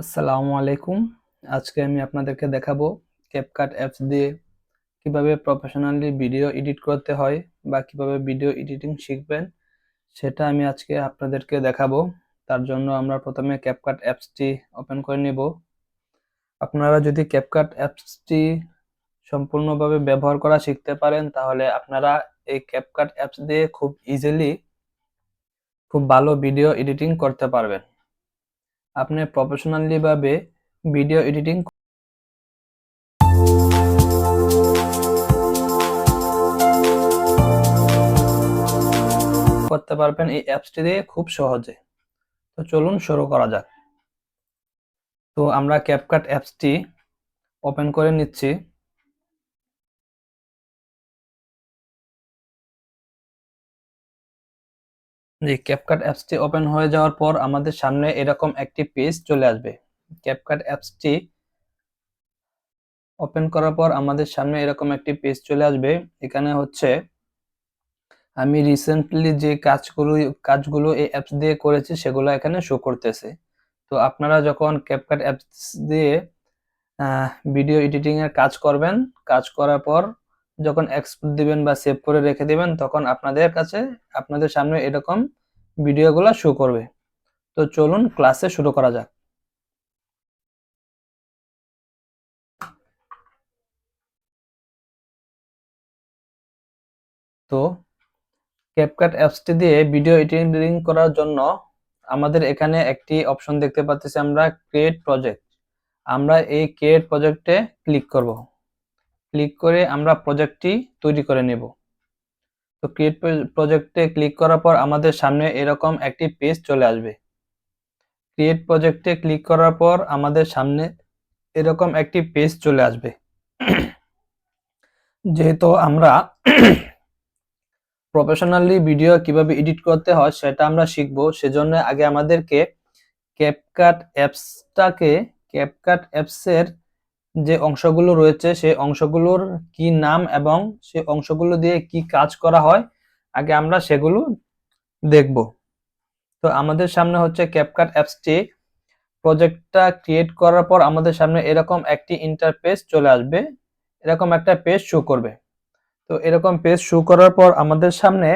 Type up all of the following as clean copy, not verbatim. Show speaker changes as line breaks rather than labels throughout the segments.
আসসালামু আলাইকুম। আজকে আমি আপনাদেরকে দেখাবো ক্যাপকাট অ্যাপস দিয়ে কিভাবে প্রফেশনালি ভিডিও এডিট করতে হয় বা কিভাবে ভিডিও এডিটিং শিখবেন সেটা আমি আজকে আপনাদেরকে দেখাবো। তার জন্য আমরা প্রথমে ক্যাপকাট অ্যাপসটি ওপেন করে নেব। আপনারা যদি ক্যাপকাট অ্যাপসটি সম্পূর্ণভাবে ব্যবহার করা শিখতে পারেন তাহলে আপনারা এই ক্যাপকাট অ্যাপস দিয়ে খুব ইজিলি খুব ভালো ভিডিও এডিটিং করতে পারবেন। আপনি প্রফেশনালি ভাবে ভিডিও এডিটিং করতে পারবেন এই অ্যাপসটি দিয়ে খুব সহজে। তো চলুন শুরু করা যাক। তো আমরা ক্যাপকাট অ্যাপসটি ওপেন করে নিচ্ছি। যে ক্যাপকাট অ্যাপসটি ওপেন হয়ে যাওয়ার পর আমাদের সামনে এরকম একটি পেজ চলে আসবে। ক্যাপকাট অ্যাপসটি ওপেন করার পর আমাদের সামনে এরকম একটি পেজ চলে আসবে। এখানে হচ্ছে আমি রিসেন্টলি যে কাজগুলো এই অ্যাপস দিয়ে করেছি সেগুলো এখানে শো করতেছে। তো আপনারা যখন ক্যাপকাট অ্যাপস দিয়ে ভিডিও এডিটিং এর কাজ করবেন, কাজ করার পর যখন এক্সপোর্ট দিবেন বা সেভ করে রেখে দিবেন তখন আপনাদের সামনে এরকম ভিডিওগুলো শো করবে। তো চলুন ক্লাসে শুরু করা যাক। তো ক্যাপকাট অ্যাপসটি দিয়ে ভিডিও এডিটিং করার জন্য আমাদের এখানে একটি অপশন দেখতে পাচ্ছি, আমরা ক্রিয়েট প্রজেক্ট। আমরা এই ক্রিয়েট প্রজেক্টে ক্লিক করব। ক্লিক করে আমরা প্রজেক্টটি তৈরি করে নেব। তো ক্রিয়েট প্রজেক্টে ক্লিক করার পর আমাদের সামনে এরকম একটি পেজ চলে আসবে। ক্রিয়েট প্রজেক্টে ক্লিক করার পর আমাদের সামনে এরকম একটি পেজ চলে আসবে। যেহেতু আমরা প্রফেশনালি ভিডিও কিভাবে এডিট করতে হয় সেটা আমরা শিখবো, সেজন্য আগে আমাদেরকে ক্যাপকাট অ্যাপসের যে অংশগুলো রয়েছে সেই অংশগুলোর কি নাম এবং সেই অংশগুলো দিয়ে কি কাজ করা হয় আগে আমরা সেগুলো দেখব। তো আমাদের সামনে হচ্ছে ক্যাপকাট অ্যাপসটি প্রজেক্টটা ক্রিয়েট করার পর আমাদের সামনে এরকম একটি ইন্টারফেস চলে আসবে, এরকম একটা পেজ শো করবে। তো এরকম পেজ শো করার পর আমাদের সামনে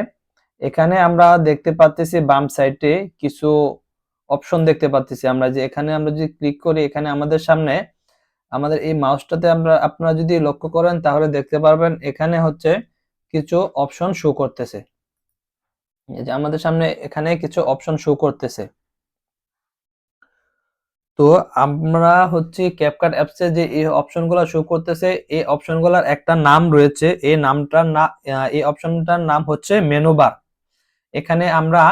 এখানে আমরা দেখতে পাচ্ছি বাম সাইডে কিছু অপশন দেখতে পাচ্ছি। আমরা যদি ক্লিক করি এখানে আমাদের সামনে আমাদের এই মাউসটাতে আপনারা যদি লক্ষ্য করেন তাহলে দেখতে পারবেন এখানে হচ্ছে কিছু অপশন শো করতেছে। এই যে আমাদের সামনে এখানে কিছু অপশন শো করতেছে। তো আমরা হচ্ছে ক্যাপকাট অ্যাপসে যে এই অপশনগুলো শো করতেছে এই অপশনগুলোর একটা নাম রয়েছে। এই অপশনটার নাম হচ্ছে মেনু বার। এখানে আমরা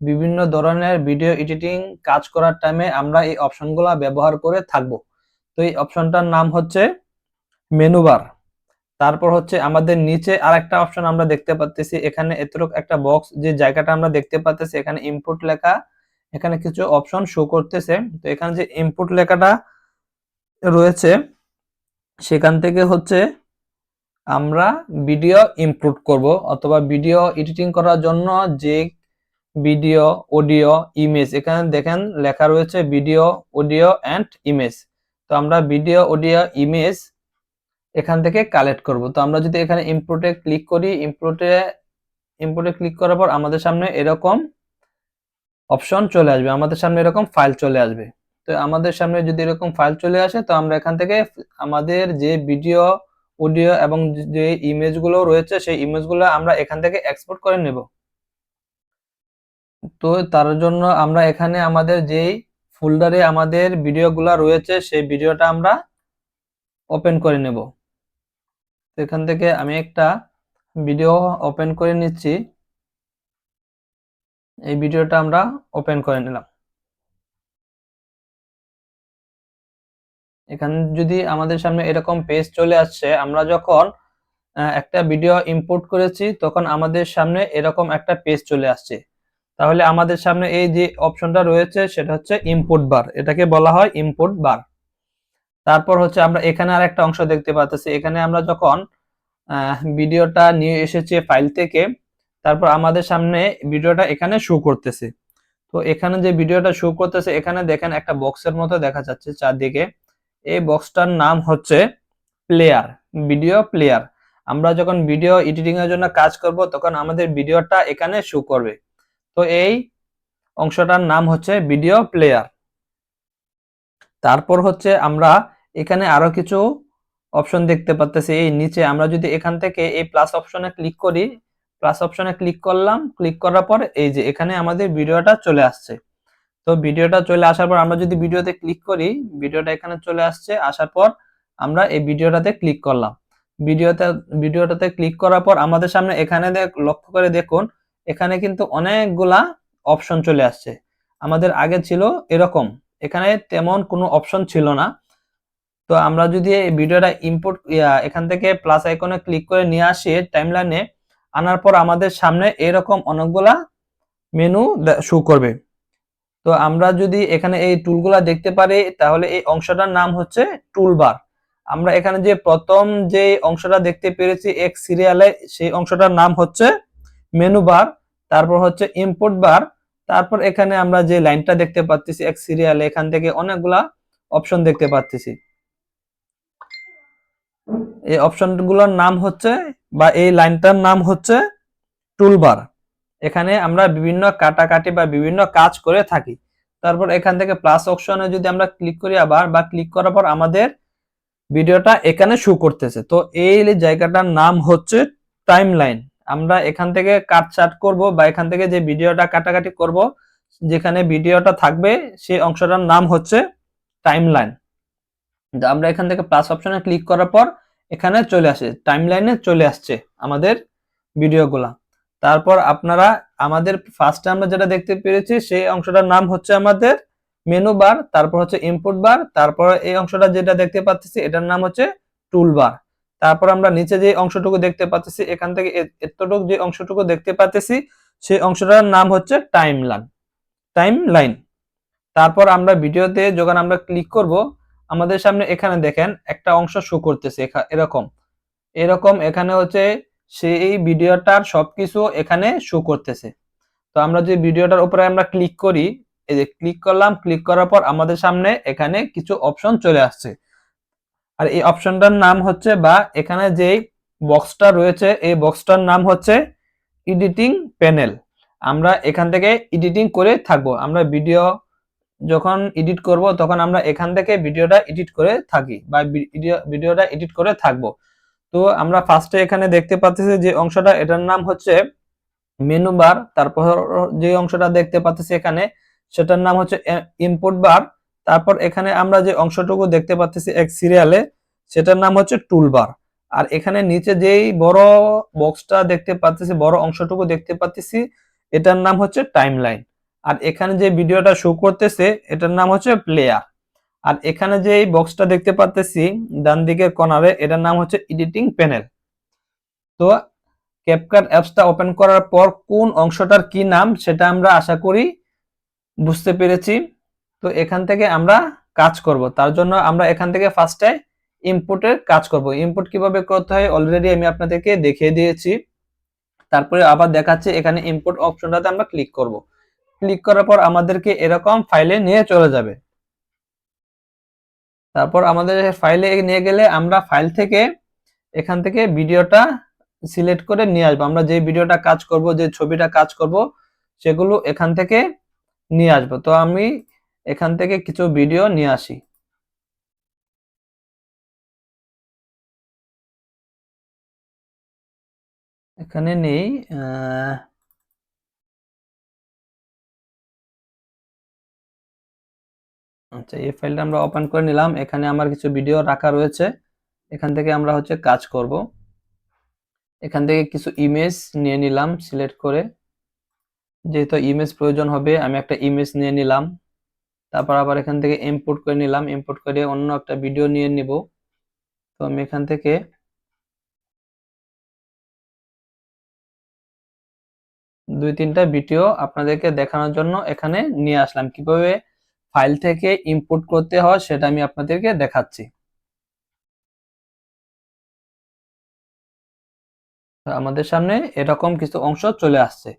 বিভিন্ন ধরনের ভিডিও এডিটিং কাজ করার টাইমে আমরা এই অপশনগুলো ব্যবহার করে থাকব। তো এই অপশনটার নাম হচ্ছে মেনু বার। তারপর হচ্ছে আমাদের নিচে আরেকটা অপশন আমরা দেখতে পাচ্ছি, এখানে এতটুকু একটা বক্স যে জায়গাটা আমরা দেখতে পাচ্ছি এখানে ইনপুট লেখা, এখানে কিছু অপশন শো করতেছে। তো এখানে যে ইনপুট লেখাটা রয়েছে সেখান থেকে হচ্ছে আমরা ভিডিও ইনপুট করব অথবা ভিডিও এডিটিং করার জন্য যে ভিডিও, অডিও, ইমেজ, এখানে দেখেন লেখা রয়েছে ভিডিও, অডিও এন্ড ইমেজ। তো আমরা ভিডিও, অডিও, ইমেজ এখান থেকে কালেক্ট করব। তো আমরা যদি এখানে ইনপুটে ক্লিক করি, ইনপুটে ক্লিক করার পর আমাদের সামনে এরকম অপশন চলে আসবে, আমাদের সামনে এরকম ফাইল চলে আসবে। তো আমাদের সামনে যদি এরকম ফাইল চলে আসে তো আমরা এখান থেকে আমাদের যে ভিডিও, অডিও এবং যে ইমেজগুলো রয়েছে সেই ইমেজগুলো আমরা এখান থেকে এক্সপোর্ট করে নেব। তো তার জন্য আমরা এখানে আমাদের যেই ফোল্ডারে আমাদের ভিডিওগুলো রয়েছে সেই ভিডিওটা আমরা ওপেন করে নেব। তো এখান থেকে আমি একটা ভিডিও ওপেন করে নিচ্ছি। এই ভিডিওটা আমরা ওপেন করে নিলাম। এখানে যদি আমাদের সামনে এরকম পেজ চলে আসছে, আমরা যখন একটা ভিডিও ইম্পোর্ট করেছি তখন আমাদের সামনে এরকম একটা পেজ চলে আসছে। তাহলে আমাদের সামনে এই যে অপশনটা রয়েছে সেটা হচ্ছে ইম্পোর্ট বার, এটাকে বলা হয় ইম্পোর্ট বার। তারপর হচ্ছে আমরা এখানে আরেকটা অংশ দেখতে পাচ্ছি, এখানে আমরা যখন ভিডিওটা নিয়ে এসেছি ফাইল থেকে তারপর আমাদের সামনে ভিডিওটা এখানে শো করতেছে। তো এখানে যে ভিডিওটা শো করতেছে এখানে দেখেন একটা বক্সের মতো দেখা যাচ্ছে চারদিকে। এই বক্সটার নাম হচ্ছে প্লেয়ার, ভিডিও প্লেয়ার। আমরা যখন ভিডিও এডিটিং এর জন্য কাজ করব তখন আমাদের ভিডিওটা এখানে শো করবে। তো এই অংশটার নাম হচ্ছে ভিডিও প্লেয়ার। তারপর হচ্ছে আমরা এখানে আরো কিছু অপশন দেখতে পাচ্তেছি। এই নিচে আমরা যদি এখান থেকে এই প্লাস অপশনে ক্লিক করি, প্লাস অপশনে ক্লিক করলাম, ক্লিক করার পর এই যে এখানে আমাদের ভিডিওটা চলে আসছে। তো ভিডিওটা চলে আসার পর আমরা যদি ভিডিওতে ক্লিক করি, ভিডিওটা এখানে চলে আসছে। আসার পর আমরা এই ভিডিওটাতে ক্লিক করলাম। ভিডিওটাতে ক্লিক করার পর আমাদের সামনে এখানে লক্ষ্য করে দেখুন, এখানে কিন্তু অনেকগুলা অপশন চলে আসছে। আমাদের আগে ছিল এরকম, এখানে তেমন কোনো অপশন ছিল না। তো আমরা যদি এই ভিডিওটা ইম্পোর্ট এখান থেকে প্লাস আইকনে ক্লিক করে নিয়ে আসি টাইমলাইনে, আনার পর আমাদের সামনে এরকম অনেকগুলা মেনু শো করবে। তো আমরা যদি এখানে এই টুলগুলা দেখতে পারি তাহলে এই অংশটার নাম হচ্ছে টুলবার। আমরা এখানে যে প্রথম যে অংশটা দেখতে পেরেছি এক সিরিয়ালে, সেই অংশটার নাম হচ্ছে মেনু বার। তারপর হচ্ছে ইম্পোর্ট বার। তারপর এখানে আমরা যে লাইনটা দেখতে পাচ্ছি এক সিরিয়ালে, এখান থেকে অনেকগুলা অপশন দেখতে পাচ্ছি। এই অপশনগুলোর নাম হচ্ছে বা এই লাইনটার নাম হচ্ছে টুলবার। এখানে আমরা বিভিন্ন কাটাকাটি বা বিভিন্ন কাজ করে থাকি। তারপর এখান থেকে প্লাস অপশনে যদি আমরা ক্লিক করি আবার, বা ক্লিক করার পর আমাদের ভিডিওটা এখানে শো করতেছে। তো এই জায়গাটার নাম হচ্ছে টাইমলাইন। আমরা এখান থেকে কাটছাট করব বা এখান থেকে যে ভিডিওটা কাটাকাটি করব, যেখানে ভিডিওটা থাকবে সেই অংশটার নাম হচ্ছে টাইমলাইন। আমরা এখান থেকে প্লাস অপশনে ক্লিক করার পর এখানে চলে আসে, টাইমলাইনে চলে আসছে আমাদের ভিডিওগুলা। তারপর আপনারা আমাদের ফার্স্টে আমরা যেটা দেখতে পেরেছি সেই অংশটার নাম হচ্ছে আমাদের মেনু বার, তারপর হচ্ছে ইনপুট বার, তারপর এই অংশটা যেটা দেখতে পাচ্ছি এটার নাম হচ্ছে টুল বার। তারপর আমরা নিচে যে অংশটুকু দেখতে পাচ্ছি এখান থেকে এতটুকু যে অংশটুকু দেখতে পাচ্ছি সেই অংশটার নাম হচ্ছে টাইমলাইন। তারপর আমরা ভিডিওতে যখন আমরা ক্লিক করব আমাদের সামনে এখানে দেখেন একটা অংশ শো করতেছে এরকম এরকম এখানে হচ্ছে সেই ভিডিওটার সবকিছু এখানে শো করতেছে। তো আমরা যে ভিডিওটার উপরে আমরা ক্লিক করি, এই যে ক্লিক করলাম, ক্লিক করার পর আমাদের সামনে এখানে কিছু অপশন চলে আসছে। আর এই অপশনটার নাম হচ্ছে বা এখানে যে বক্সটা রয়েছে এই বক্সটার নাম হচ্ছে এডিটিং প্যানেল। আমরা এখান থেকে এডিটিং করে থাকবো। আমরা ভিডিও যখন এডিট করব তখন আমরা এখান থেকে ভিডিওটা এডিট করে থাকি বা ভিডিওটা এডিট করে থাকবো। তো আমরা ফার্স্টে এখানে দেখতে পাচ্ছি যে অংশটা এটার নাম হচ্ছে মেনু বার। তারপর যে অংশটা দেখতে পাচ্ছি এখানে সেটার নাম হচ্ছে ইনপুট বার। তারপর এখানে আমরা যে অংশটুকু দেখতে পাচ্ছি এক সিরিয়ালে সেটার নাম হচ্ছে টুল বার। আর এখানে নিচে যেই বড় বক্সটা দেখতে পাচ্ছি, বড় অংশটুকু দেখতে পাচ্ছি এটার নাম হচ্ছে টাইমলাইন। আর এখানে যে ভিডিওটা শো করতেছে এটার নাম হচ্ছে প্লেয়ার। আর এখানে যে বক্সটা দেখতে পাচ্ছি ডান দিকের কর্নারে এটার নাম হচ্ছে এডিটিং প্যানেল। তো ক্যাপকাট অ্যাপসটা ওপেন করার পর কোন অংশটার কি নাম সেটা আমরা আশা করি বুঝতে পেরেছি। তো এখান থেকে আমরা কাজ করব, তার জন্য আমরা এখান থেকে ফার্স্টে ইনপুটের কাজ করব। ইনপুট কিভাবে করতে হয় অলরেডি আমি আপনাদেরকে দেখিয়ে দিয়েছি। তারপরে আবার দেখাচ্ছি, এখানে ইনপুট অপশনটাতে আমরা ক্লিক করব। ক্লিক করার পর আমাদেরকে এরকম ফাইলে নিয়ে চলে যাবে। তারপর আমাদের ফাইলে নিয়ে গেলে আমরা ফাইল থেকে এখান থেকে ভিডিওটা সিলেক্ট করে নিয়ে আসবো। আমরা যে ভিডিওটা কাজ করব, যে ছবিটা কাজ করব সেগুলো এখান থেকে নিয়ে আসবো। তো আমি এখান থেকে কিছু ভিডিও নিয়ে আসি। এখানে নেই। আচ্ছা, এই ফাইলটা আমরা ওপেন করে নিলাম। এখানে আমার কিছু ভিডিও রাখা রয়েছে, এখান থেকে আমরা হচ্ছে কাজ করব। এখান থেকে কিছু ইমেজ নিয়ে নিলাম সিলেক্ট করে, যেহেতু ইমেজ প্রয়োজন হবে আমি একটা ইমেজ নিয়ে নিলাম। তারপর আবার এখান থেকে ইম্পোর্ট করে নিলাম, ইম্পোর্ট করে অন্য একটা ভিডিও নিয়ে নিব। তো আমি এখান থেকে দুই তিনটা ভিডিও আপনাদেরকে দেখানোর জন্য এখানে নিয়ে আসলাম। কিভাবে ফাইল থেকে ইম্পোর্ট করতে হয় সেটা আমি আপনাদেরকে দেখাচ্ছি। আমাদের সামনে এরকম কিছু অংশ চলে আসছে।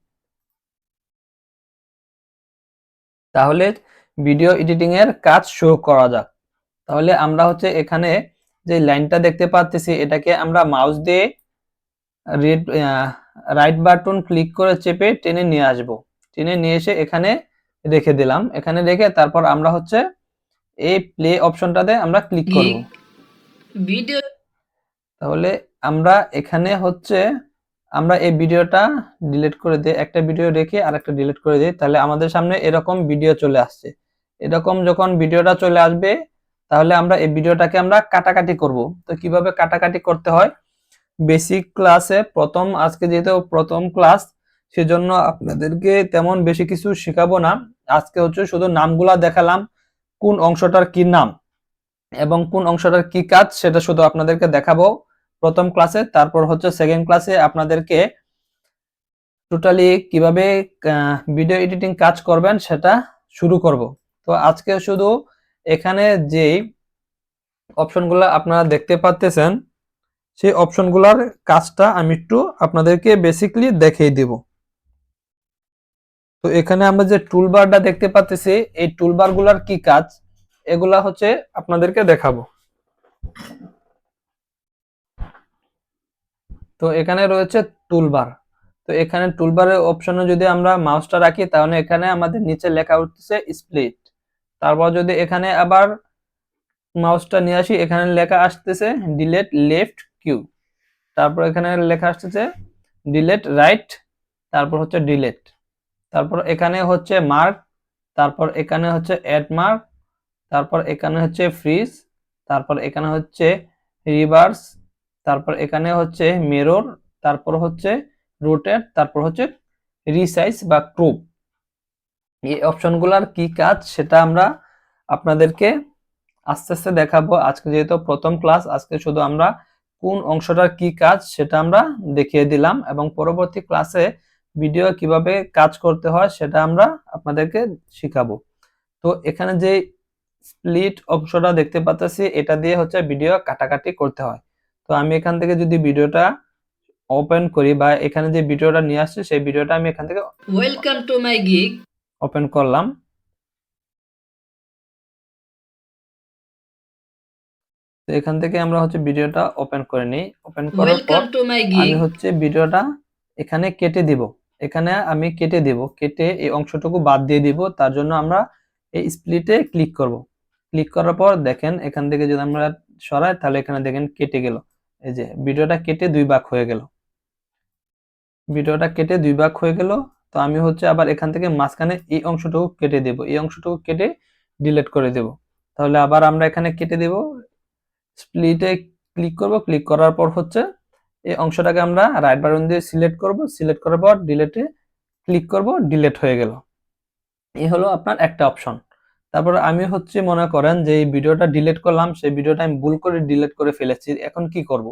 তাহলে ভিডিও এডিটিং এর কাজ শুরু করা যাক। তাহলে আমরা হচ্ছে এখানে যে লাইনটা দেখতে পাচ্ছি এটাকে আমরা মাউস দিয়ে রাইট বাটন ক্লিক করে চেপে টেনে নিয়ে আসব। টেনে নিয়ে এসে এখানে রেখে দিলাম। এখানে রেখে তারপর আমরা হচ্ছে এই প্লে অপশনটাতে আমরা ক্লিক করব। ভিডিও তাহলে আমরা এখানে হচ্ছে আমরা এই ভিডিওটা ডিলিট করে দিই, একটা ভিডিও রেখে আরেকটা ডিলিট করে দিই, তাহলে আমাদের সামনে এরকম ভিডিও চলে আসছে। এরকম যখন ভিডিওটা চলে আসবে তাহলে আমরা এই ভিডিওটাকে আমরা কাটাকাটি করব। তো কিভাবে কাটাকাটি করতে হয়, বেসিক ক্লাসে আজকে যেহেতু প্রথম ক্লাস, সেজন্য আপনাদেরকে তেমন বেশি কিছু শেখাবো না। আজকে হচ্ছে শুধু নামগুলা দেখালাম, কোন অংশটার কি নাম এবং কোন অংশটার কি কাজ সেটা শুধু আপনাদেরকে দেখাবো প্রথম ক্লাসে। তারপর হচ্ছে সেকেন্ড ক্লাসে আপনাদেরকে টোটালি কিভাবে ভিডিও এডিটিং কাজ করবেন সেটা শুরু করব। তো আজকে শুধু এখানে যেই অপশনগুলো আপনারা দেখতে পাচ্ছেন সেই অপশনগুলোর কাজটা আমি একটু আপনাদেরকে বেসিকলি দেখিয়ে দিব। তো এখানে আমরা যে টুলবারটা দেখতে পাচ্ছি এই টুলবারগুলোর কি কাজ এগুলা হচ্ছে আপনাদেরকে দেখাবো। তো এখানে রয়েছে টুলবার। তো এখানে টুলবারের অপশনে যদি আমরা মাউসটা রাখি তাহলে এখানে আমাদের নিচে লেখা উঠছে স্প্লিট। তারপর যদি এখানে আবার মাউসটা নিয়ে আসি এখানে লেখা আসতেছে ডিলেট লেফট কিউ। তারপর এখানে লেখা আসতেছে ডিলেট রাইট, তারপর হচ্ছে ডিলেট, তারপর এখানে হচ্ছে মার্ক, তারপর এখানে হচ্ছে অ্যাড মার্ক, তারপর এখানে হচ্ছে ফ্রিজ, তারপর এখানে হচ্ছে রিভার্স, তারপর এখানে হচ্ছে মিরর, তারপর হচ্ছে রোটেট, তারপর হচ্ছে রিসাইজ বা ক্রপ। এই অপশনগুলোর কি কাজ সেটা আমরা আপনাদেরকে আস্তে আস্তে দেখাবো। আজকে যেহেতু প্রথম ক্লাস, আজকে শুধু আমরা কোন অংশটার কি কাজ সেটা আমরা দেখিয়ে দিলাম এবং পরবর্তী ক্লাসে ভিডিও কিভাবে কাজ করতে হয় সেটা আমরা আপনাদেরকে শিখাবো। তো এখানে যে স্প্লিট অংশটা দেখতে পাচ্ছি এটা দিয়ে হচ্ছে ভিডিও কাটাকাটি করতে হয়। তো আমি এখান থেকে যদি ভিডিওটা ওপেন করি বা এখানে যে ভিডিওটা নিয়ে আসছে সেই ভিডিওটা আমি এখান থেকে welcome to my gig open করলাম। তো এখান থেকে আমরা হচ্ছে ভিডিওটা ওপেন করে নিই। ওপেন করার পর আমি হচ্ছে ভিডিওটা এখানে কেটে দিব। এখানে আমি কেটে দিব, কেটে এই অংশটুকু বাদ দিয়ে দিব। তার জন্য আমরা এই স্প্লিটে ক্লিক করব। ক্লিক করার পর দেখেন এখান থেকে যদি আমরা সরাই তাহলে এখানে দেখেন কেটে গেল। এই যে ভিডিওটা কেটে দুই ভাগ হয়ে গেল। ভিডিওটা কেটে দুই ভাগ হয়ে গেল। তো আমি হচ্ছে আবার এখান থেকে মাঝখানে এই অংশটুকু কেটে দেব, এই অংশটুকু কেটে ডিলিট করে দেব। তাহলে আবার আমরা এখানে কেটে দেব, স্প্লিটে ক্লিক করব। ক্লিক করার পর হচ্ছে এই অংশটাকে আমরা রাইট বাটন দিয়ে সিলেক্ট করব। সিলেক্ট করার পর ডিলিটে ক্লিক করব, ডিলিট হয়ে গেল। এই হলো আপনার একটা অপশন। তারপর আমি হচ্ছে মনে করেন যে এই ভিডিওটা ডিলিট করলাম, সেই ভিডিওটা আমি ভুল করে ডিলিট করে ফেলেছি, এখন কি করব?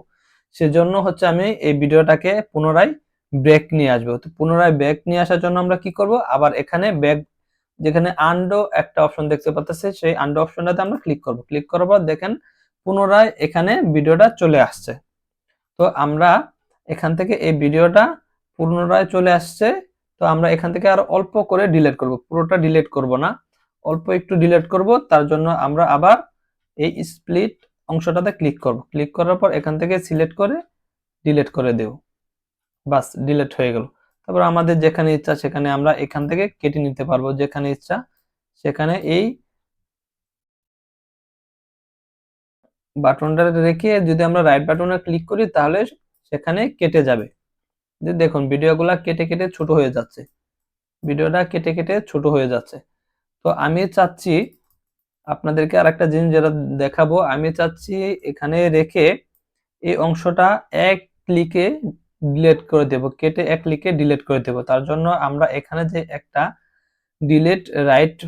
সেজন্য হচ্ছে আমি এই ভিডিওটাকে পুনরায় ব্যাক নিয়ে আসবো। তো পুনরায় ব্যাক নিয়ে আসার জন্য আমরা কি করব, আবার এখানে ব্যাক যেখানে আনডো একটা অপশন দেখতে পাচ্ছেন সেই আনডো অপশনটাতে আমরা ক্লিক করব। ক্লিক করার পর দেখেন পুনরায় এখানে ভিডিওটা চলে আসছে। তো আমরা এখান থেকে এই ভিডিওটা পুনরায় চলে আসছে। তো আমরা এখান থেকে আর অল্প করে ডিলিট করব, পুরোটা ডিলিট করব না, অল্প একটু ডিলিট করব। তার জন্য আমরা আবার এই স্প্লিট অংশটাতে ক্লিক করব। ক্লিক করার পর এখান থেকে সিলেক্ট করে ডিলিট করে দেব। বাস, ডিলিট হয়ে গেল। তারপর আমাদের যেখানে ইচ্ছা সেখানে আমরা এখান থেকে কেটে নিতে পারবো, যেখানে ইচ্ছা সেখানে এই বাটনটা রেখে যদি আমরা রাইট বাটনে ক্লিক করি তাহলে সেখানে কেটে যাবে। যে দেখুন ভিডিওগুলা কেটে কেটে ছোট হয়ে যাচ্ছে, ভিডিওটা কেটে কেটে ছোট হয়ে যাচ্ছে। তো আমি চাচ্ছি আপনাদেরকে আরেকটা জিনিস যেটা দেখাবো, আমি চাচ্ছি এখানে রেখে এই অংশটা এক ক্লিকে ডিলিট করে দেব, কেটে এক ক্লিকে ডিলিট করে দেব। তার জন্য আমরা এখানে যে একটা ডিলিট রাইট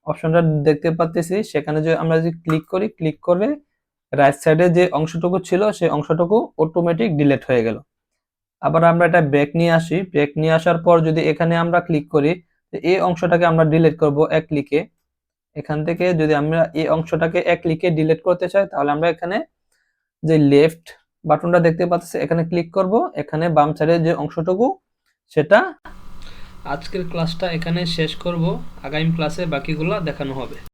অপশনটা দেখতে পাচ্ছি সেখানে যে আমরা যদি ক্লিক করি, ক্লিক করে রাইট সাইডে যে অংশটুকু ছিল সেই অংশটুকু অটোমেটিক ডিলিট হয়ে গেল। আবার আমরা এটা ব্যাক নিয়ে আসি, ব্যাক নিয়ে আসার পর যদি এখানে আমরা ক্লিক করি এই অংশটাকে আমরা ডিলিট করব এক ক্লিকে। এখান থেকে যদি আমরা এই অংশটাকে এক ক্লিকে ডিলিট করতে চাই তাহলে আমরা এখানে যে লেফট বাটনটা দেখতে পাচ্ছি এখানে ক্লিক করব। এখানে বাম সাইডে যে অংশটুকু সেটা আজকের ক্লাসটা এখানে শেষ করব, আগামী ক্লাসে বাকিগুলো দেখানো হবে।